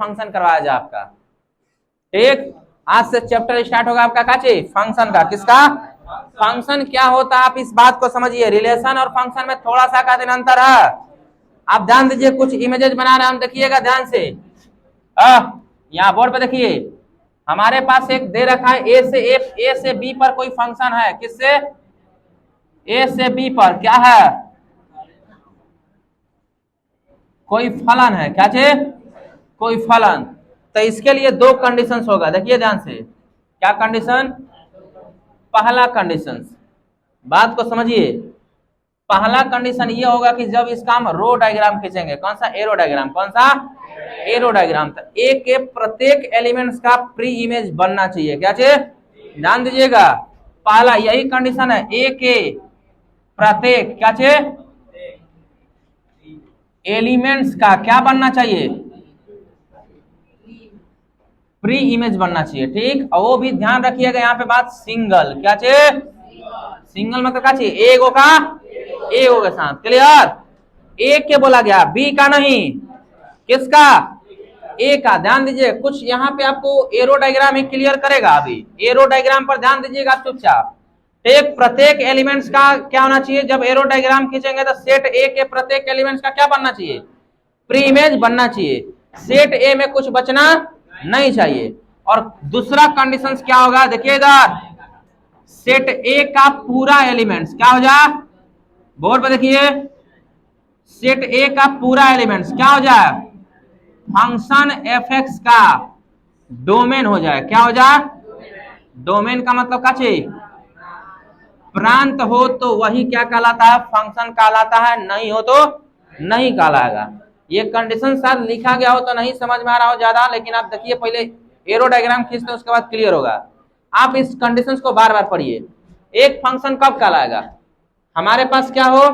Function करवाया जाए आपका। ठीक, आज से चैप्टर स्टार्ट होगा आपका काची फंक्शन का। किसका? फंक्शन क्या होता है आप इस बात को समझिए। रिलेशन और फंक्शन में थोड़ा सा का दिन अंतर है। आप ध्यान दीजिए, कुछ इमेजेस बना रहे हैं हम, देखिएगा ध्यान से। यहाँ बोर्ड पे देखिए, हमारे पास एक दे रखा है ए से बी पर कोई फंक्शन है। किससे? ए से बी पर क्या है? कोई फलन है। क्या चे? कोई फलन। तो इसके लिए दो कंडीशंस होगा, देखिए ध्यान से। क्या कंडीशन? पहला कंडीशन, बात को समझिए। पहला कंडीशन ये होगा कि जब इसका हम रो डायग्राम खींचेंगे, कौन सा? Arrow diagram. कौन सा? Arrow diagram. तो ए के प्रत्येक एलिमेंट्स का प्री इमेज बनना चाहिए। क्या चाहिए? ध्यान दीजिएगा, पहला यही कंडीशन है। ए के प्रत्येक क्या चाहिए? एलिमेंट्स का क्या बनना चाहिए? प्री इमेज बनना चाहिए। ठीक, और वो भी ध्यान रखिएगा यहाँ पे बात, सिंगल। क्या चाहिए? सिंगल मतलब क्या चाहिए? एगो का एगो के साथ। क्लियर? ए के बोला गया, बी का नहीं। किसका? ए का। ध्यान दीजिए, कुछ यहाँ पे आपको एरो डायग्राम ही क्लियर करेगा। अभी एरो डायग्राम पर ध्यान दीजिएगा चुपचाप। एक प्रत्येक एलिमेंट्स का क्या होना चाहिए? जब एरो डायग्राम खींचेंगे तो सेट ए के प्रत्येक एलिमेंट्स का क्या बनना चाहिए? प्री इमेज बनना चाहिए। सेट ए में कुछ बचना नहीं चाहिए। और दूसरा कंडीशन क्या होगा? देखिए इधर, सेट ए का पूरा एलिमेंट्स क्या हो जाए? बोर्ड पे देखिए, सेट ए का पूरा एलिमेंट्स क्या हो जाए? फंक्शन एफ एक्स का डोमेन हो जाए। क्या हो जाए? डोमेन का मतलब क्या चाहिए? प्रांत हो तो वही क्या कहलाता है? फंक्शन कहलाता है। नहीं हो तो नहीं कहलाएगा। ये कंडीशन शायद लिखा गया हो तो नहीं समझ में आ रहा हो ज्यादा, लेकिन आप देखिए पहले एरो डायग्राम खींचते हैं, उसके बाद क्लियर होगा। आप इस कंडीशंस को बार बार पढ़िए। एक फंक्शन कब कहलाएगा? हमारे पास क्या हो?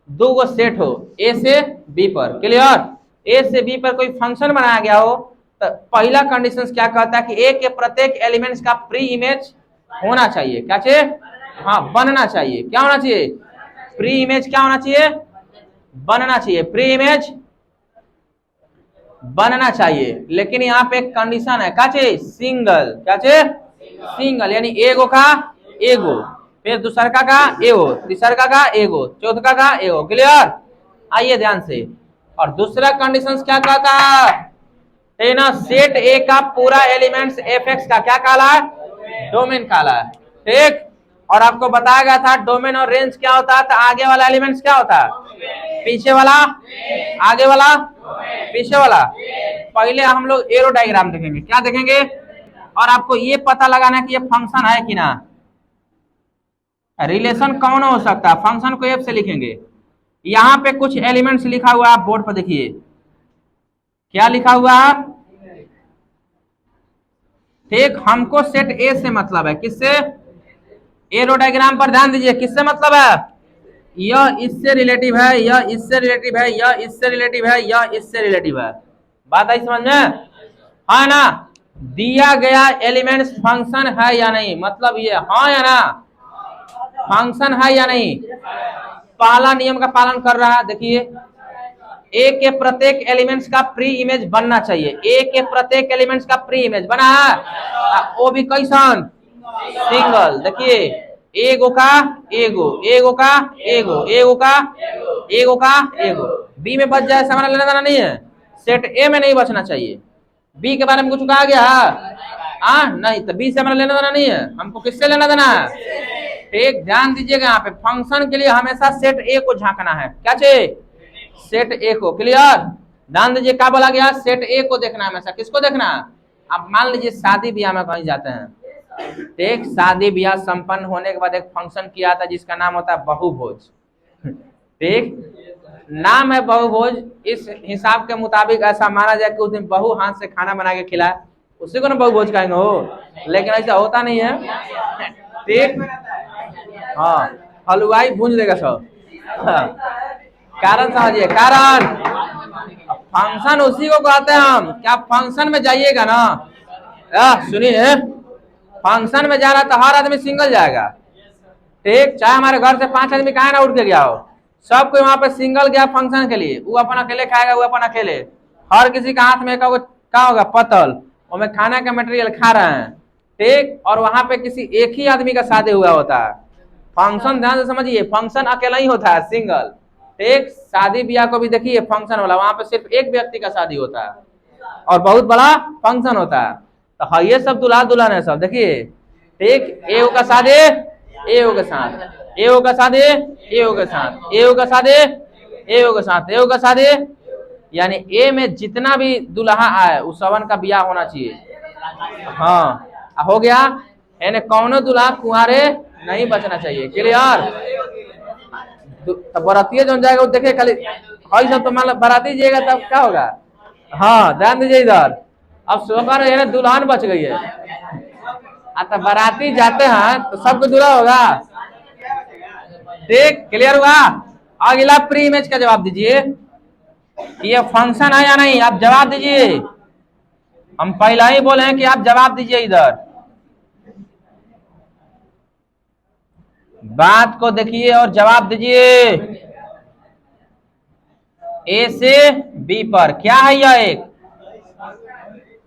दो गो सेट हो ए से बी पर। क्लियर? ए से बी पर कोई फंक्शन बनाया गया हो तो पहला कंडीशन क्या कहता है कि ए के प्रत्येक एलिमेंट्स का प्री इमेज होना चाहिए। क्या चाहिए? हाँ, बनना चाहिए। क्या होना चाहिए? प्री इमेज क्या होना चाहिए? बनना चाहिए। प्री इमेज बनना चाहिए। लेकिन यहाँ पे एक कंडीशन है, क्या चाहिए? सिंगल। क्या चाहिए? सिंगल, यानी एगो का एगो, फिर दूसरा का एगो, तीसरा का एगो, चौथा का एगो। क्लियर? आइए ध्यान से। और दूसरा कंडीशन क्या कहता है ना? सेट ए का पूरा एलिमेंट्स एफ एक्स का क्या कहला है? डोमेन कहला है। ठीक, और आपको बताया गया था डोमेन और रेंज क्या होता है? तो आगे वाला एलिमेंट्स क्या होता है? पीछे वाला, आगे वाला, पीछे वाला। पहले हम लोग एरो डायग्राम देखेंगे। क्या देखेंगे? और आपको ये पता लगाना है कि ये फंक्शन है कि ना। रिलेशन कौन हो सकता है? फंक्शन को एफ से लिखेंगे। यहाँ पे कुछ एलिमेंट्स लिखा हुआ है, आप बोर्ड पर देखिए। क्या लिखा हुआ है? ठीक, हमको सेट ए से मतलब है। किससे? एरो डायग्राम पर ध्यान दीजिए, किससे मतलब है? यह इससे रिलेटिव है, यह इससे रिलेटिव है, यह इससे रिलेटिव है, यह इससे रिलेटिव है। बात आई समझ में? हाँ ना? दिया गया एलिमेंट्स फंक्शन है या नहीं, मतलब ये हाँ या ना? फंक्शन है या नहीं? पहला नियम का पालन कर रहा है। देखिए, ए के प्रत्येक एलिमेंट्स का प्री इमेज बनना चाहिए। ए के प्रत्येक एलिमेंट्स का प्री इमेज बना है, वो भी कैसन? सिंगल। देखिए, एगो का एगो, एगो का एगो, एगो का एगो का एगो। बी में बच जाए हमारा लेना देना नहीं है। सेट ए में नहीं बचना चाहिए। बी के बारे में कुछ कहा गया है? नहीं, तो बी से हमारा लेना देना नहीं है। हमको किससे लेना देना है? ठीक, ध्यान दीजिएगा, यहाँ पे फंक्शन के लिए हमेशा सेट ए को झांकना है। क्या चाहिए? सेट ए को। क्लियर? ध्यान दीजिए, क्या बोला गया? सेट ए को देखना है हमेशा। किसको देखना है? आप मान लीजिए शादी ब्याह में कहीं जाते हैं, एक शादी ब्याह संपन्न होने के बाद एक फंक्शन किया था जिसका नाम होता है बहुभोज। ठीक, नाम है बहुभोज। इस हिसाब के मुताबिक ऐसा माना जाए कि उस दिन बहू हाथ से खाना बना के खिलाए, उसी को ना बहुभोज कहेंगे हो। लेकिन ऐसा होता नहीं है। ठीक, हाँ, हलवाई भूंज देगा सब। कारण समझिए, कारण फंक्शन उसी को कहते हैं हम। क्या फंक्शन में जाइएगा ना, सुनिए, फंक्शन में जा रहा तो हर आदमी सिंगल जाएगा। ठीक, चाहे हमारे घर से 5 आदमी कहा ना उठ के गया हो, सब कोई वहां पे सिंगल गया फंक्शन के लिए। वो अपन अकेले खाएगा, वो अपन अकेले। हर किसी का हाथ में एक क्या होगा, पतल, और में खाना का मटेरियल खा रहे हैं, ठीक, और वहां पे किसी एक ही आदमी का शादी हुआ होता है। फंक्शन ध्यान से समझिए, फंक्शन अकेला ही होता है, सिंगल, ठीक। शादी ब्याह को भी देखिए फंक्शन वाला, वहां पे सिर्फ एक व्यक्ति का शादी होता है और बहुत बड़ा फंक्शन होता है। तो हाँ, ये सब दूल्हा दुल्हन है सब, देखिए, ठीक। एगो का शादी एगो के साथ, एगो का शादी एगो के साथ, एगो का शादी एगो के साथ, एगो का शादी, यानी ए में जितना भी दुल्हा आए उस सबन का ब्याह होना चाहिए। हाँ, हो गया, यानी कौनो दुल्हा कुंवारे नहीं बचना चाहिए, क्लियर। बराती जो जाएगा वो देखे खाली हई सब, तो मान लो बराती जाएगा तब क्या होगा। हाँ, ध्यान दीजिए इधर, अब सोकर है ना दुल्हन बच गई है, तो बराती जाते हैं तो सबको दूल्हा होगा, ठीक, क्लियर हुआ। अगला प्री इमेज का जवाब दीजिए, ये फंक्शन है या नहीं, आप जवाब दीजिए। हम पहला ही बोले हैं कि आप जवाब दीजिए, इधर बात को देखिए और जवाब दीजिए। ए से बी पर क्या है यह एक,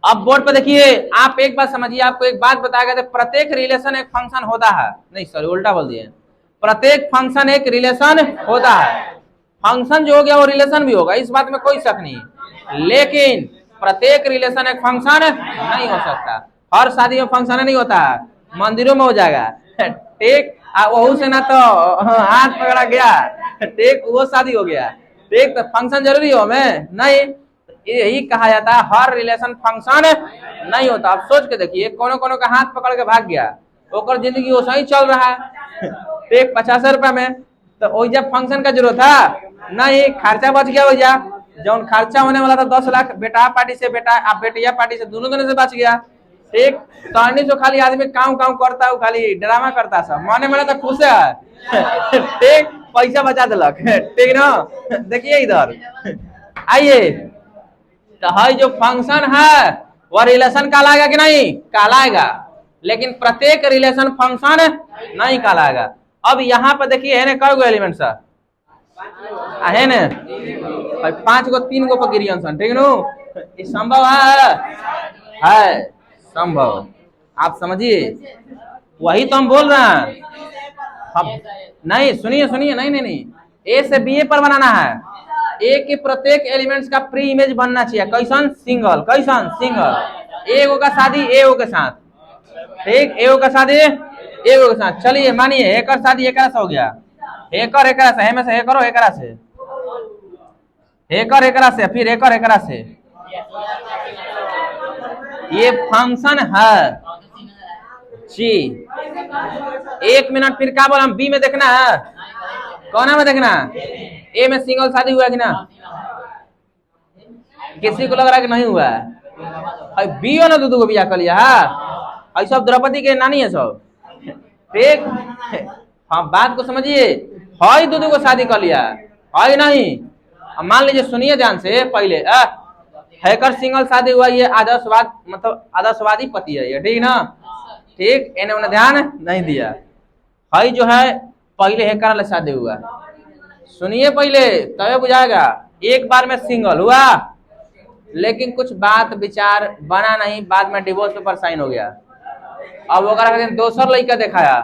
अब बोर्ड पर देखिए, आप एक बात समझिए, आपको एक बात बताया गया था, प्रत्येक रिलेशन एक फंक्शन होता है, नहीं सॉरी उल्टा बोल दिए, प्रत्येक फंक्शन एक रिलेशन होता है। फंक्शन जो हो गया वो रिलेशन भी होगा, इस बात में कोई शक नहीं, लेकिन प्रत्येक रिलेशन एक फंक्शन नहीं हो सकता। हर शादी में फंक्शन नहीं होता है, मंदिरों में हो जाएगा, ठीक, वहू से ना तो हाथ पकड़ा गया, ठीक, वो शादी हो गया, ठीक। तो फंक्शन जरूरी हो में नहीं, यही कहा जाता है हर रिलेशन फंक्शन नहीं होता। आप सोच के देखिए, कोनो कोनो का हाथ पकड़ के भाग गया, ओकर जिंदगी वो सही चल रहा है, ठीक, 50 रुपया में, तो ओइजा फंक्शन का जरूरत था नहीं, खर्चा बच गया, ओइजा जौन खर्चा होने वाला था 10 लाख, बेटा पार्टी से बेटा आप बेटिया पार्टी से दोनों से बच गया, ठीक। तो जो खाली आदमी काम काम करता है, वो खाली ड्रामा करता, सब माने में तो खुश है, ठीक, पैसा बचा दिलक, ठीक ना। देखिए इधर आइए, तो है जो फंक्शन है वह रिलेशन कहलाएगा कि नहीं, कहलाएगा, लेकिन प्रत्येक रिलेशन फंक्शन नहीं कहलाएगा। अब यहाँ पर देखिए है ना, कई गो एलिमेंट्स है ना, 5 गो 3 गो पर गिरियन सन, ठीक नु, ये संभव है संभव, आप समझिए, वही तो हम बोल रहे हैं। हम नहीं, सुनिए सुनिए, नहीं नहीं नहीं, ए से बी ए पर बनाना है, ए के प्रत्येक एलिमेंट्स का प्री इमेज बनना चाहिए, कैसन, सिंगल, कैसन, सिंगल, एगो का शादी एगो के साथ, ठीक, एगो का शादी एगो के साथ। चलिए मानिए एकर शादी एकरा से हो गया, एकर एकरा से, हमें से एकरो एकरा से, एकर एकरा से, फिर एकर एकरा से, ये फंक्शन है जी। 1 मिनट, फिर क्या बोला, हम बी में देखना है, कौन में देखना है, ए में सिंगल शादी हुआ कि ना, किसी को लग रहा है कि नहीं हुआ है, बी हो ना दूध को बिया कर लिया है, सब द्रौपदी के नानी है सब, ठीक। हाँ, बात को समझिए, हई दूध को शादी कर लिया है नहीं। अब मान लीजिए, सुनिए ध्यान से, पहले हैकर सिंगल शादी हुआ, ये आदर्शवाद मतलब आदर्शवादी पति है ये, ठीक ना, ठीक, इन्हें उन्हें ध्यान नहीं दिया। हई जो है पहले हैकर वाला शादी हुआ, सुनिए पहले तब बुझाएगा। एक बार में सिंगल हुआ, लेकिन कुछ बात विचार बना नहीं, बाद में डिवोर्स पेपर साइन हो गया, अब वो दोसर लड़का दिखाया,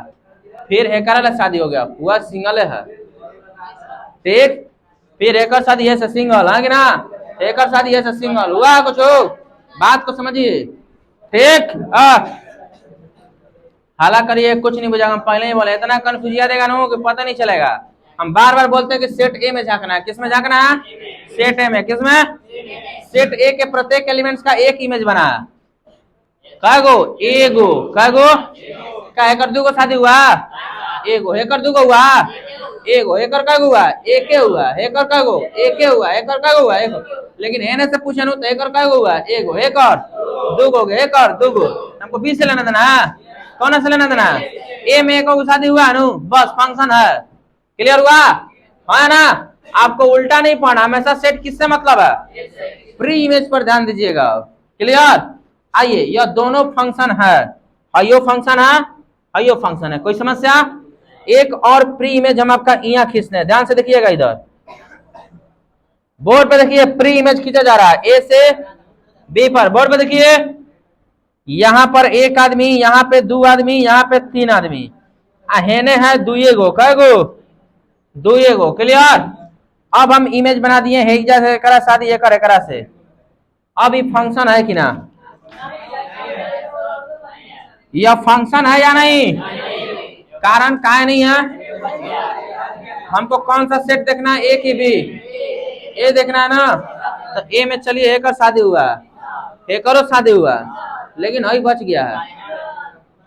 फिर हैकर वाला शादी हो गया, हुआ सिंगल है, ठीक। फिर हैकर शादी है से सिंगल है कि ना, हैकर शादी है से सिंगल हुआ, कुछ हो, बात को समझिए, ठीक। हाला करिए, कुछ नहीं बुझाएगा, हम पहले ही बोले, इतना कंफ्यूजिया देगा ना कि पता नहीं चलेगा। हम बार बार बोलते हैं कि सेट ए में झांकना है, किस में झांकना है, सेट ए में, किस में, सेट ए के प्रत्येक एलिमेंट्स का एक इमेज बना, कागो एगो, कागो का हैकर दो को शादी हुआ, एगो हैकर दो को हुआ, एगो हैकर का हुआ, एक हुआ, हैकर का गो एक हुआ, हैकर का हुआ एक, लेकिन एने से पूछे नु तो हैकर का हुआ, एगो हैकर दो गो हैकर दो गो, हमको बी से लेना देना, कौन से लेना देना, ए में एक को शादी हुआ नु, बस फंक्शन है, क्लियर हुआ है ना। आपको उल्टा नहीं पढ़ना, हमेशा सेट किससे मतलब है, प्री इमेज पर ध्यान दीजिएगा, क्लियर। आइए, यह दोनों फंक्शन है, हयो फंक्शन है, हयो फंक्शन है, कोई समस्या। एक और प्री इमेज हम आपका यहाँ खींचते हैं, ध्यान से देखिएगा, इधर बोर्ड पे देखिए, प्री इमेज खींचा जा रहा है, ए से बी पर, बोर्ड पे देखिए, यहाँ पर एक आदमी, यहाँ पे दो आदमी, यहाँ पे तीन आदमी, हेने है दुए गो, कै गो, दुए गो, क्लियर। अब हम इमेज बना दिए हेजा से एकरा शादी एकर एकरा से। अब ये फंक्शन है कि ना, यह फंक्शन है या नहीं, कारण काय नहीं है, हमको कौन सा सेट देखना है, ए की बी, ए देखना है ना, तो ए में चलिए एकर शादी हुआ, एकरो शादी हुआ, लेकिन अभी बच गया है,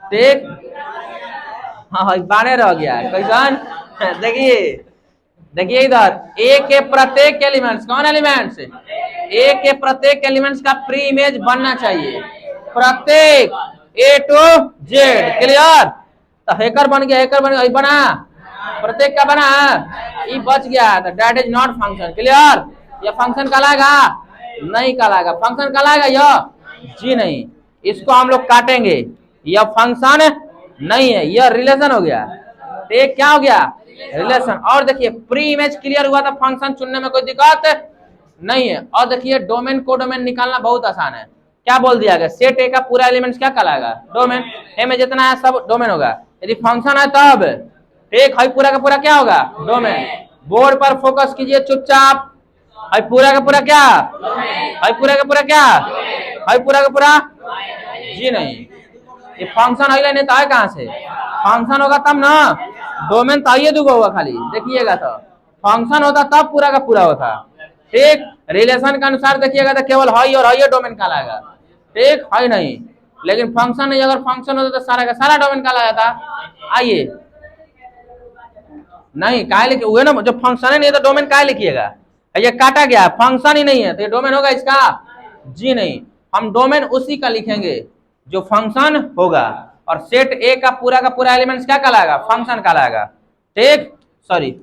ठीक, हाँ बारह रह गया है, कैसन, देखिए देखिए इधर, ए के प्रत्येक एलिमेंट्स, कौन एलिमेंट्स, ए के प्रत्येक एलिमेंट्स का प्री इमेज बनना चाहिए, प्रत्येक ए टू जेड, क्लियर। तो हैकर बन गया, हैकर बन गया, बना प्रत्येक का बना, ये बच गया, तो that is not function, clear. ये फंक्शन कहलाएगा, नहीं कहलाएगा, फंक्शन कहलाएगा यह जी नहीं, इसको हम लोग काटेंगे, यह फंक्शन नहीं है, यह रिलेशन हो गया, एक क्या हो गया, रिलेशन। और देखिए प्री इमेज क्लियर हुआ तो फंक्शन चुनने में कोई दिक्कत नहीं है। और देखिए डोमेन को डोमेन निकालना बहुत आसान है, क्या बोल दिया गया, सेट ए का पूरा एलिमेंट्स क्या कहलाएगा, डोमेन, ए में जितना है सब डोमेन होगा, यदि फंक्शन है तब एक है पूरा का पूरा क्या होगा, डोमेन। बोर्ड पर फोकस कीजिए चुपचाप, है पूरा का पूरा क्या, है पूरा का पूरा क्या, है पूरा का पूरा जी नहीं, ये फंक्शन है नहीं तो है कहां से, फंक्शन होगा तब ना, डोमेन तो आइए दूगो होगा खाली, देखिएगा तो फंक्शन होता तब पूरा का पूरा होता, ठीक। रिलेशन के अनुसार देखिएगा तो केवल हाई और हाई डोमेन कहलाएगा, ठीक है नहीं, लेकिन फंक्शन नहीं, अगर फंक्शन होता तो सारा का सारा डोमेन कहलाया जाता। आइए नहीं काहे लिखिए, हुए ना, जो फंक्शन है नहीं तो डोमेन काहे लिखिएगा, ये काटा गया फंक्शन ही नहीं है तो ये डोमेन होगा इसका, जी नहीं, हम डोमेन उसी का लिखेंगे जो फंक्शन होगा, और सेट ए का पूरा एलिमेंट्स क्या कहलाएगा, फंक्शन कहलाएगा, ठीक, सॉरी,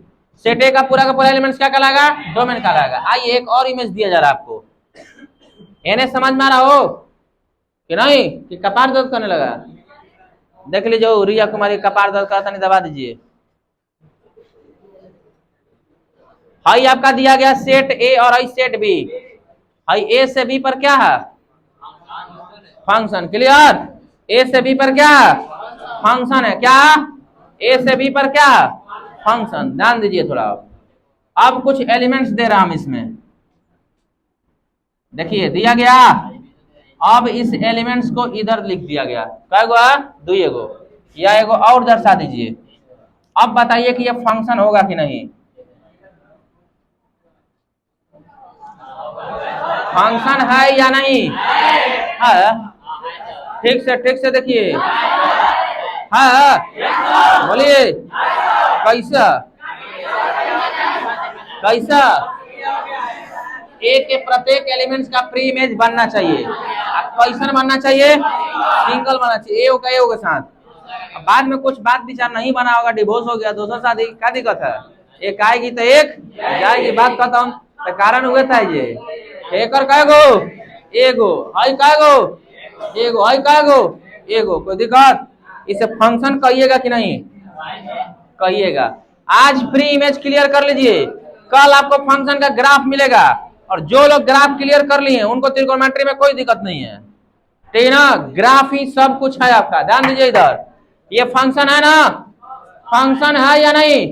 सेट ए का पूरा एलिमेंट्स क्या कहलाएगा, डोमेन कहलाएगा। आइए एक और इमेज दिया जा रहा है आपको, एने समझ में आ रहा हो कि नहीं, कि कपार दर्द करने लगा, देख लीजिए रिया कुमारी कपार दर्द करता नहीं, दबा दीजिए। हाई आपका दिया गया सेट ए और हाई सेट बी, हाई ए से बी पर क्या है, फंक्शन, क्लियर, ए से बी पर क्या फंक्शन है, क्या ए से बी पर क्या फंक्शन, ध्यान दीजिए थोड़ा। अब कुछ एलिमेंट्स दे रहा हम इसमें, देखिए दिया गया, अब इस एलिमेंट्स को इधर लिख दिया गया, क्या गो, दुई गो, या एगो और दर्शा दीजिए। अब बताइए कि यह फंक्शन होगा कि नहीं, फंक्शन है या नहीं है, ठीक से देखिए, है, बोलिए कैसा कैसा, ए के प्रत्येक एलिमेंट्स का प्री इमेज बनना चाहिए, कैसा बनना चाहिए, सिंगल बनना चाहिए, ए के साथ। बाद में कुछ बात विचार नहीं बना होगा, डिवोर्स हो गया, दोस्तों शादी, क्या दिक्कत है, एक आएगी तो एक जाएगी, बात खत्म, तो कारण हुए था ये एकर कैगो, एगो, हाई कैगो, एगो, हाई कैगो, एगो, कोई दिक्कत, इसे फंक्शन कहिएगा कि नहीं, कहिएगा। आज प्री इमेज क्लियर कर लीजिए, कल आपको फंक्शन का ग्राफ मिलेगा, और जो लोग ग्राफ क्लियर कर लिए उनको त्रिकोणमिति में कोई दिक्कत नहीं है, ठीक है ना, ग्राफ ही सब कुछ है आपका। ध्यान दीजिए इधर, ये फंक्शन है ना, फंक्शन है या नहीं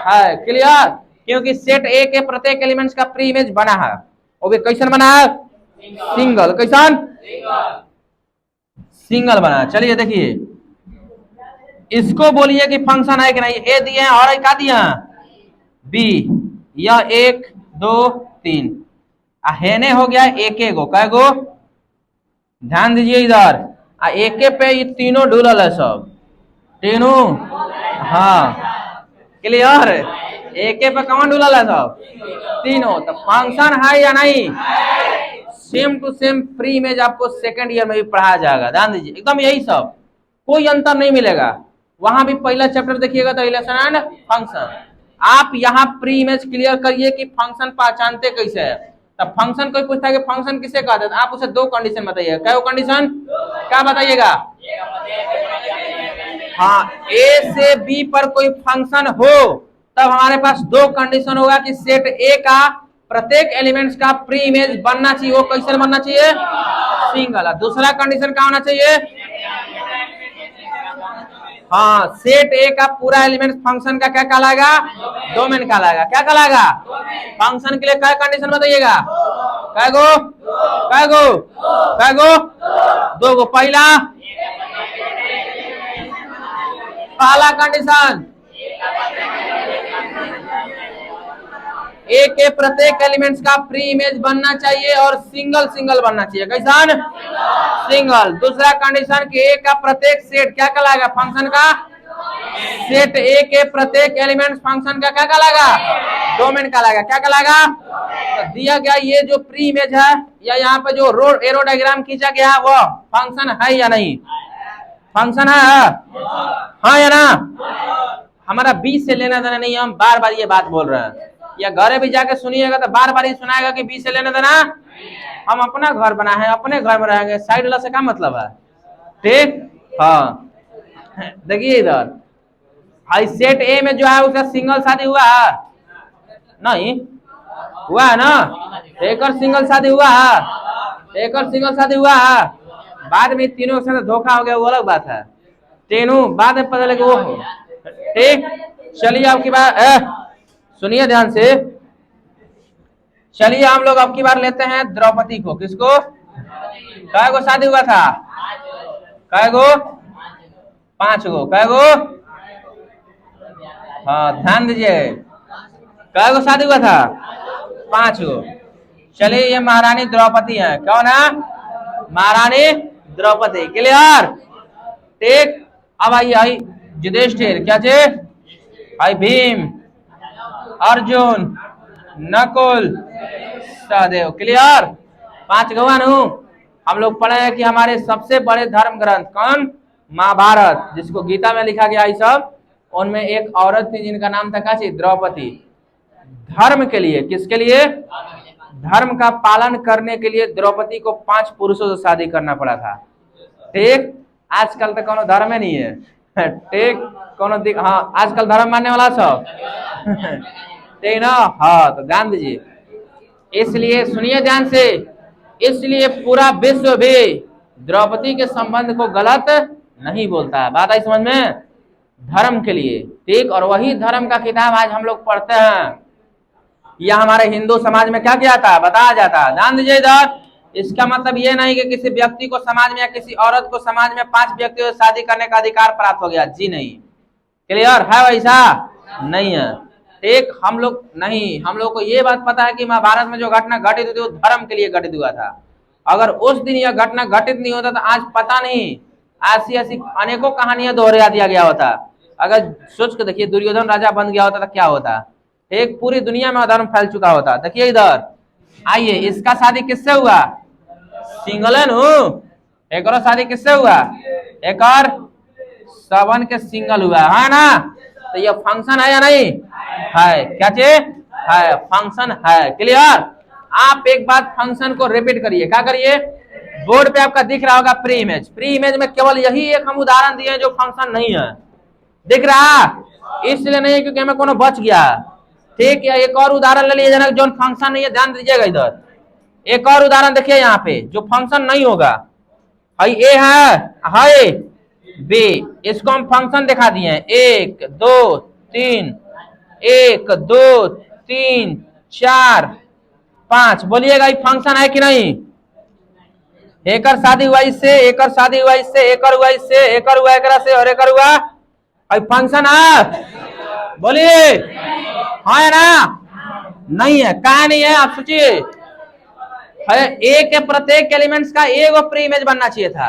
है, क्लियर, क्योंकि सेट ए के प्रत्येक एलिमेंट्स का प्री इमेज बना है, वो भी कैसन बना है, सिंगल, कैसन सिंगल बना। चलिए देखिए, इसको बोलिए कि फंक्शन है कि नहीं, ए दिए हैं और क्या दिया, बी, यह 1 2 3, हेने हो गया एक गो, कै गो, ध्यान दीजिए इधर, एके पे ये तीनों डुलल है, सब तीनों, हाँ क्लियर, एके पे कौन डुलल है, सब तीनों, तो फंक्शन है या नहीं, same to same preimage आपको सेकंड ईयर में भी पढ़ाया जाएगा। ध्यान दीजिए एकदम यही सब, कोई अंतर नहीं मिलेगा, वहां भी पहला चैप्टर देखिएगा तो रिलेशन एंड फंक्शन। आप यहाँ प्री इमेज क्लियर करिए कि फंक्शन पहचानते कैसे है, तब फंक्शन कोई पूछता है कि फंक्शन किसे कहते हैं, आप उसे दो कंडीशन बताइए, क्या कंडीशन, क्या बताइएगा, हाँ ए से बी पर कोई फंक्शन हो तब हमारे पास दो कंडीशन होगा कि सेट ए का प्रत्येक एलिमेंट्स का प्री इमेज बनना चाहिए, वो कैसे बनना चाहिए? सिंगल। दूसरा कंडीशन क्या होना चाहिए? हाँ, सेट ए का पूरा एलिमेंट फंक्शन का क्या कहलाएगा? डोमेन कहलाएगा। क्या कहलाएगा? फंक्शन के लिए क्या कंडीशन बताइएगा? कै गो? कै गो? कै गो? दो गो। पहला कंडीशन ए के प्रत्येक एलिमेंट्स का प्री इमेज बनना चाहिए और सिंगल सिंगल बनना चाहिए। कैसा? सिंगल। दूसरा कंडीशन कि ए का प्रत्येक सेट क्या कहलाएगा? फंक्शन का सेट ए के प्रत्येक एलिमेंट्स फंक्शन का क्या कहलाएगा? डोमेन कहलाएगा। क्या कहलाएगा? तो दिया गया ये जो प्री इमेज है या यहाँ पे जो रोड एरो डायग्राम खींचा गया है वो फंक्शन है या नहीं? फंक्शन है? हाँ या ना? हमारा बी से लेना देना नहीं, हम बार बार ये बात बोल रहे हैं, या घरे भी जाके सुनिएगा तो बार बार ही सुनाएगा कि बी से लेने देना। हम अपना घर बना है, अपने घर में रहेंगे, साइड वाला से क्या मतलब है? ठीक। हाँ, देखिए इधर सेट ए में जो है उसका सिंगल शादी हुआ है नहीं? हुआ है ना? एक और सिंगल शादी हुआ है, एक और सिंगल शादी हुआ है। बाद में तीनों के साथ धोखा हो गया, वो अलग बात है। तीनों बाद में पता लगे वो हो। ठीक, चलिए आपकी बात सुनिए ध्यान से। चलिए हम लोग अब की बार लेते हैं द्रौपदी को। किसको? कै गो शादी हुआ था? कै गो? 5 गो। कै गो? हाँ, ध्यान दीजिए। कै गो शादी हुआ था? 5 गो। चलिए ये महारानी द्रौपदी है। कौन है? महारानी द्रौपदी। क्लियर? ठीक। अब आई युधिष्ठिर। क्या चे? आई भीम, अर्जुन, नकुल, सहदेव। क्लियर? 5 गवान हूं। हम लोग पढ़े हैं कि हमारे सबसे बड़े धर्म ग्रंथ कौन? महाभारत, जिसको गीता में लिखा गया है सब, उनमें एक औरत थी जिनका नाम था काची? द्रौपदी। धर्म के लिए, किसके लिए? धर्म का पालन करने के लिए द्रौपदी को 5 पुरुषों से शादी करना पड़ा था। ठीक। आजकल तो कोनो धर्म ही नहीं है। ठीक, कोनो हाँ, आजकल धर्म मानने वाला सब ठीक ना? हाँ, तो ध्यान दीजिए। इसलिए सुनिए ध्यान से, इसलिए पूरा विश्व भी द्रौपदी के संबंध को गलत नहीं बोलता है। बात आई समझ में? धर्म के लिए। ठीक। और वही धर्म का किताब आज हम लोग पढ़ते हैं। या हमारे हिंदू समाज में क्या किया था? बताया जाता है। ध्यान दीजिए इधर। इसका मतलब ये नहीं कि किसी व्यक्ति को समाज में या किसी औरत को समाज में 5 व्यक्तियों से शादी करने का अधिकार प्राप्त हो गया। जी नहीं। क्लियर है? वैसा नहीं है। ठीक। हम लोग नहीं, हम लोग को ये बात पता है कि महाभारत में जो घटना घटित हुई वो धर्म के लिए घटित हुआ था। अगर उस दिन यह घटना घटित नहीं होता तो आज पता नहीं ऐसी ऐसी अनेकों कहानियां दोहरा दिया गया होता। अगर सोच के देखिए, दुर्योधन राजा बन गया होता तो क्या होता? एक पूरी दुनिया में अधर्म फैल चुका होता। देखिए इधर आइए, इसका शादी किससे हुआ? सिंगलन हूँ। एक और शादी किससे हुआ? एक और श्रवण के सिंगल हुआ है ना? तो ये फंक्शन है या नहीं है? क्या चीज है? फंक्शन है। क्लियर? आप एक बात फंक्शन को रिपीट करिए। क्या करिए? बोर्ड पे आपका दिख रहा होगा प्री इमेज। प्री इमेज में केवल यही एक हम उदाहरण दिए जो फंक्शन नहीं है। दिख रहा? इसलिए नहीं क्योंकि हमें कोनो बच गया। ठीक है, एक और उदाहरण ले लीजिए जो फंक्शन नहीं है। ध्यान दीजिएगा इधर। एक और उदाहरण देखिए यहाँ पे जो फंक्शन नहीं होगा। हाई ए है बी, इसको हम फंक्शन दिखा दिए। 1 2 3, 1 2 3 4 5। बोलिएगा ये फंक्शन है कि नहीं? एक और शादी हुआ इससे, एक और शादी हुआ इससे, एक और हुआ इससे, एक और हुआ एकरा से, और एक और हुआ। फंक्शन है? बोलिए हाँ है ना? नहीं है। कहा नहीं है? आप सोचिए। ए के प्रत्येक एलिमेंट्स का एक प्री इमेज बनना चाहिए था,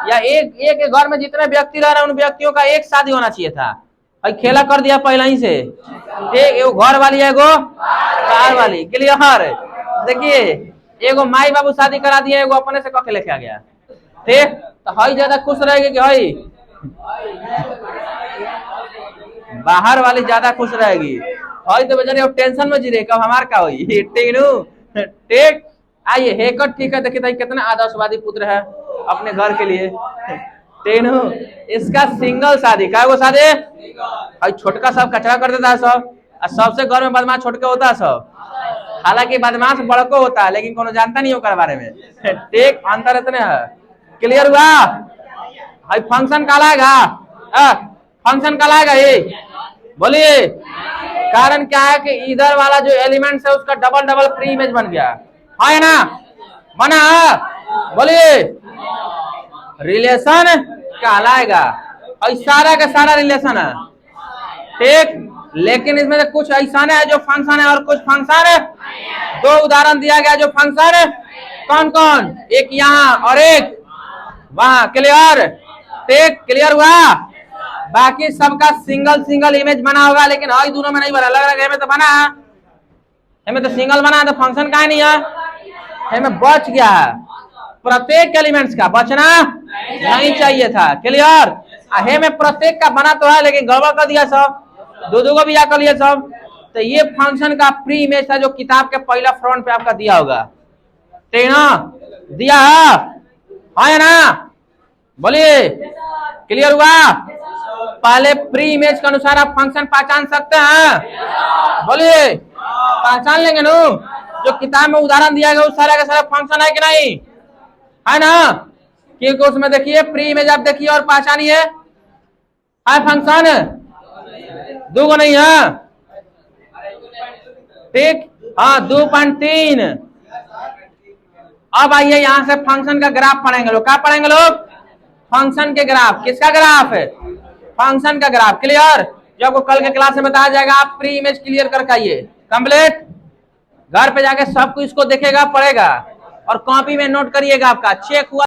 या एक घर में जितने व्यक्ति रह रहे हैं उन व्यक्तियों का एक शादी होना चाहिए था। खेला कर दिया पहले ही से। ठीक, एगो घर वाली, एगो कार वाली। क्लियर? देखिए, एगो माई बाबू शादी करा दिए, एगो अपने से कके लेके आ गया। ठीक, तो हई ज्यादा खुश रहेगी कि हई बाहर वाली ज्यादा खुश रहेगी? हई तो बेचारे टेंशन में जी रहे कब हमार का हुई। ठीक। आइए हेकर। ठीक है, देखिए कितना आदर्शवादी पुत्र है अपने घर के लिए। तीनों इसका सिंगल शादी। क्या वो शादी? छोटका सब कचरा कर देता है सब, और सबसे घर में बदमाश छोटका होता है सब। हालांकि बदमाश बड़को होता है लेकिन कोनो जानता नहीं होकर बारे में। ठीक, अंतर इतने है। क्लियर हुआ? भाई फंक्शन कहलाएगा, फंक्शन कहलाएगा ये, बोलिए। कारण क्या है कि इधर वाला जो एलिमेंट्स है उसका डबल डबल प्री इमेज बन गया है ना, बना है, बोलिए। रिलेशन कहलाएगा और सारा का सारा रिलेशन है। ठीक, लेकिन इसमें से कुछ ऐसा है जो फंक्शन है और कुछ फंक्शन है। दो उदाहरण दिया गया जो फंक्शन है, कौन कौन? एक यहाँ और एक वहां। क्लियर? ठीक, क्लियर हुआ? बाकी सबका सिंगल सिंगल इमेज बना होगा, लेकिन हई दोनों में नहीं बना। लग रहा है तो बना है, हमें तो सिंगल बना है, तो फंक्शन का नहीं है, हमें बच गया है। प्रत्येक एलिमेंट्स का बचना नहीं चाहिए था। क्लियर? हमें प्रत्येक का बना तो है लेकिन गड़बड़ कर दिया सब, दो दो को भी कर लिया सब। तो ये फंक्शन का प्री इमेज था जो किताब के पहला फ्रंट पे आपका दिया होगा। ठीक ना? दिया है ना? बोलिए। क्लियर हुआ? पहले प्री इमेज के अनुसार आप फंक्शन पहचान सकते हैं? बोलिए, पहचान लेंगे ना? जो किताब में उदाहरण दिया गया उस सारा का सारा फंक्शन है कि नहीं, है ना? क्योंकि उसमें देखिए प्री इमेज आप देखिए और पहचानिए, है फंक्शन, दो को नहीं है। ठीक, हाँ 2.3। अब आइए यहां से फंक्शन का ग्राफ पढ़ेंगे लोग। क्या पढ़ेंगे लोग? फंक्शन के ग्राफ। किसका ग्राफ है? फंक्शन का ग्राफ। क्लियर? जो आपको कल के क्लास में बताया जाएगा, आप प्री इमेज क्लियर करके आइए। कंप्लीट? घर पे जाके सब कुछ इसको देखेगा, पढ़ेगा और कॉपी में नोट करिएगा। आपका चेक हुआ।